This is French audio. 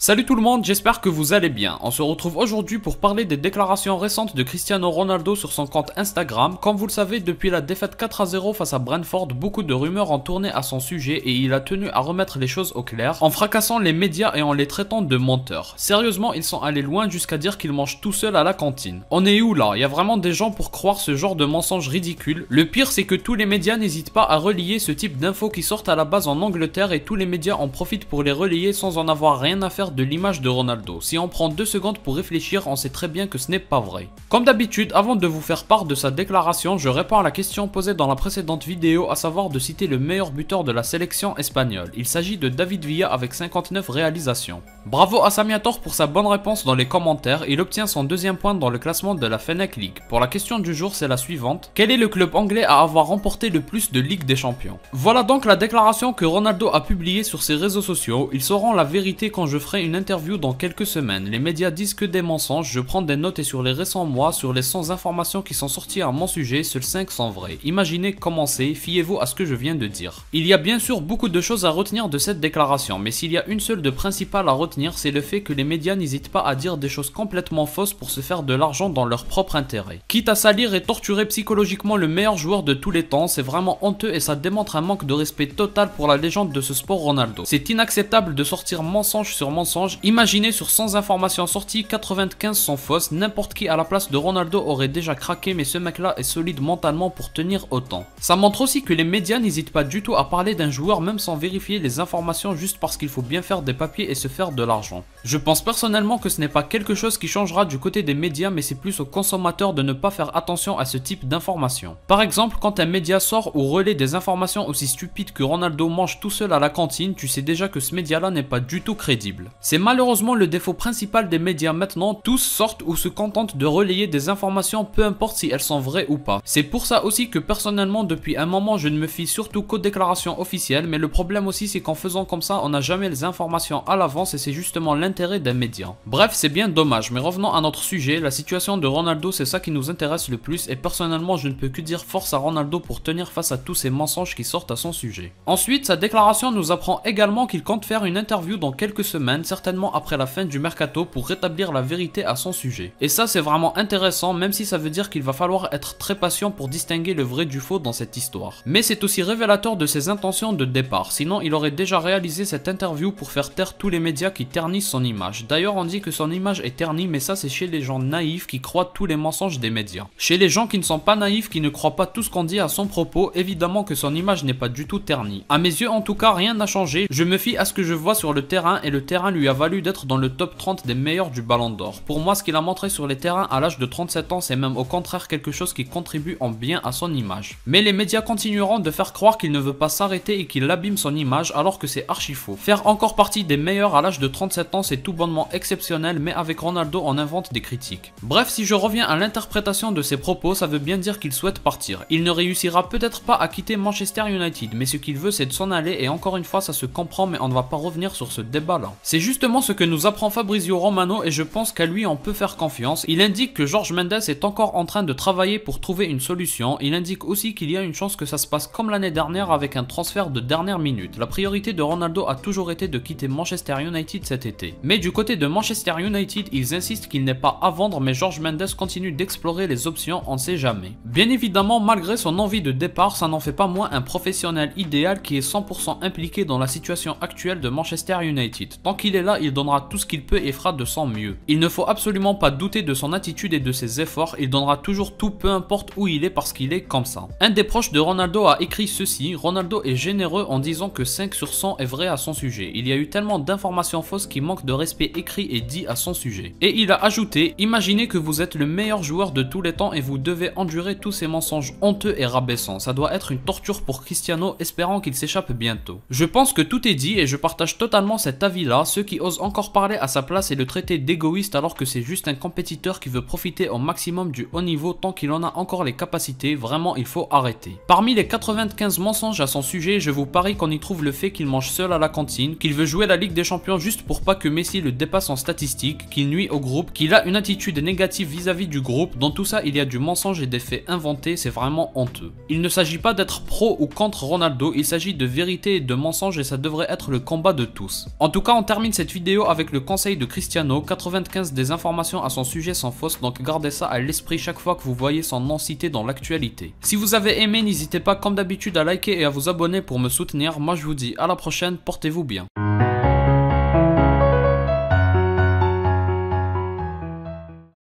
Salut tout le monde, j'espère que vous allez bien. On se retrouve aujourd'hui pour parler des déclarations récentes de Cristiano Ronaldo sur son compte Instagram. Comme vous le savez, depuis la défaite 4-0 face à Brentford, beaucoup de rumeurs ont tourné à son sujet et il a tenu à remettre les choses au clair en fracassant les médias et en les traitant de menteurs. Sérieusement, ils sont allés loin jusqu'à dire qu'il mange tout seul à la cantine. On est où là? Il y a vraiment des gens pour croire ce genre de mensonges ridicules. Le pire, c'est que tous les médias n'hésitent pas à relayer ce type d'infos qui sortent à la base en Angleterre et tous les médias en profitent pour les relayer sans en avoir rien à faire de l'image de Ronaldo. Si on prend 2 secondes pour réfléchir, on sait très bien que ce n'est pas vrai. Comme d'habitude, avant de vous faire part de sa déclaration, je réponds à la question posée dans la précédente vidéo, à savoir de citer le meilleur buteur de la sélection espagnole. Il s'agit de David Villa avec 59 réalisations. Bravo à Samiator pour sa bonne réponse dans les commentaires, il obtient son deuxième point dans le classement de la Fennec League. Pour la question du jour, c'est la suivante. Quel est le club anglais à avoir remporté le plus de Ligue des Champions? Voilà donc la déclaration que Ronaldo a publiée sur ses réseaux sociaux. Ils sauront la vérité quand je ferai une interview dans quelques semaines. Les médias disent que des mensonges, je prends des notes et sur les récents mois, sur les 100 informations qui sont sorties à mon sujet, seuls 5 sont vraies. Imaginez comment c'est, fiez-vous à ce que je viens de dire. Il y a bien sûr beaucoup de choses à retenir de cette déclaration, mais s'il y a une seule de principale à retenir, c'est le fait que les médias n'hésitent pas à dire des choses complètement fausses pour se faire de l'argent dans leur propre intérêt. Quitte à salir et torturer psychologiquement le meilleur joueur de tous les temps, c'est vraiment honteux et ça démontre un manque de respect total pour la légende de ce sport Ronaldo. C'est inacceptable de sortir mensonge sur mensonge. Imaginez sur 100 informations sorties, 95 sont fausses, n'importe qui à la place de Ronaldo aurait déjà craqué, mais ce mec là est solide mentalement pour tenir autant. Ça montre aussi que les médias n'hésitent pas du tout à parler d'un joueur même sans vérifier les informations juste parce qu'il faut bien faire des papiers et se faire de l'argent. Je pense personnellement que ce n'est pas quelque chose qui changera du côté des médias, mais c'est plus aux consommateurs de ne pas faire attention à ce type d'informations. Par exemple, quand un média sort ou relaie des informations aussi stupides que Ronaldo mange tout seul à la cantine, tu sais déjà que ce média là n'est pas du tout crédible. C'est malheureusement le défaut principal des médias maintenant, tous sortent ou se contentent de relayer des informations peu importe si elles sont vraies ou pas. C'est pour ça aussi que personnellement depuis un moment je ne me fie surtout qu'aux déclarations officielles, mais le problème aussi c'est qu'en faisant comme ça on n'a jamais les informations à l'avance et c'est justement l'intérêt des médias. Bref, c'est bien dommage, mais revenons à notre sujet, la situation de Ronaldo c'est ça qui nous intéresse le plus et personnellement je ne peux que dire force à Ronaldo pour tenir face à tous ces mensonges qui sortent à son sujet. Ensuite, sa déclaration nous apprend également qu'il compte faire une interview dans quelques semaines, certainement après la fin du mercato pour rétablir la vérité à son sujet. Et ça c'est vraiment intéressant, même si ça veut dire qu'il va falloir être très patient pour distinguer le vrai du faux dans cette histoire. Mais c'est aussi révélateur de ses intentions de départ, sinon il aurait déjà réalisé cette interview pour faire taire tous les médias qui ternissent son image. D'ailleurs on dit que son image est ternie, mais ça c'est chez les gens naïfs qui croient tous les mensonges des médias. Chez les gens qui ne sont pas naïfs, qui ne croient pas tout ce qu'on dit à son propos, évidemment que son image n'est pas du tout ternie. À mes yeux en tout cas rien n'a changé, je me fie à ce que je vois sur le terrain et le terrain lui a valu d'être dans le top 30 des meilleurs du Ballon d'Or. Pour moi, ce qu'il a montré sur les terrains à l'âge de 37 ans, c'est même au contraire quelque chose qui contribue en bien à son image. Mais les médias continueront de faire croire qu'il ne veut pas s'arrêter et qu'il abîme son image alors que c'est archi faux. Faire encore partie des meilleurs à l'âge de 37 ans, c'est tout bonnement exceptionnel, mais avec Ronaldo, on invente des critiques. Bref, si je reviens à l'interprétation de ses propos, ça veut bien dire qu'il souhaite partir. Il ne réussira peut-être pas à quitter Manchester United, mais ce qu'il veut c'est de s'en aller et encore une fois ça se comprend, mais on ne va pas revenir sur ce débat là. C'est justement ce que nous apprend Fabrizio Romano et je pense qu'à lui on peut faire confiance. Il indique que Jorge Mendes est encore en train de travailler pour trouver une solution. Il indique aussi qu'il y a une chance que ça se passe comme l'année dernière avec un transfert de dernière minute. La priorité de Ronaldo a toujours été de quitter Manchester United cet été. Mais du côté de Manchester United, ils insistent qu'il n'est pas à vendre, mais Jorge Mendes continue d'explorer les options, on ne sait jamais. Bien évidemment, malgré son envie de départ, ça n'en fait pas moins un professionnel idéal qui est 100% impliqué dans la situation actuelle de Manchester United. Tant qu'il est là, il donnera tout ce qu'il peut et fera de son mieux. Il ne faut absolument pas douter de son attitude et de ses efforts, il donnera toujours tout peu importe où il est parce qu'il est comme ça. Un des proches de Ronaldo a écrit ceci: Ronaldo est généreux en disant que 5 sur 100 est vrai à son sujet. Il y a eu tellement d'informations fausses qui manquent de respect écrit et dit à son sujet. Et il a ajouté: imaginez que vous êtes le meilleur joueur de tous les temps et vous devez endurer tous ces mensonges honteux et rabaissants. Ça doit être une torture pour Cristiano, espérant qu'il s'échappe bientôt. Je pense que tout est dit et je partage totalement cet avis là. Ceux qui osent encore parler à sa place et le traiter d'égoïste alors que c'est juste un compétiteur qui veut profiter au maximum du haut niveau tant qu'il en a encore les capacités, vraiment il faut arrêter. Parmi les 95 mensonges à son sujet, je vous parie qu'on y trouve le fait qu'il mange seul à la cantine, qu'il veut jouer la Ligue des Champions juste pour pas que Messi le dépasse en statistiques, qu'il nuit au groupe, qu'il a une attitude négative vis-à-vis du groupe. Dans tout ça il y a du mensonge et des faits inventés, c'est vraiment honteux. Il ne s'agit pas d'être pro ou contre Ronaldo, il s'agit de vérité et de mensonge et ça devrait être le combat de tous. En tout cas on termine termine cette vidéo avec le conseil de Cristiano, 95 des informations à son sujet sont fausses, donc gardez ça à l'esprit chaque fois que vous voyez son nom cité dans l'actualité. Si vous avez aimé, n'hésitez pas comme d'habitude à liker et à vous abonner pour me soutenir. Moi je vous dis à la prochaine, portez-vous bien.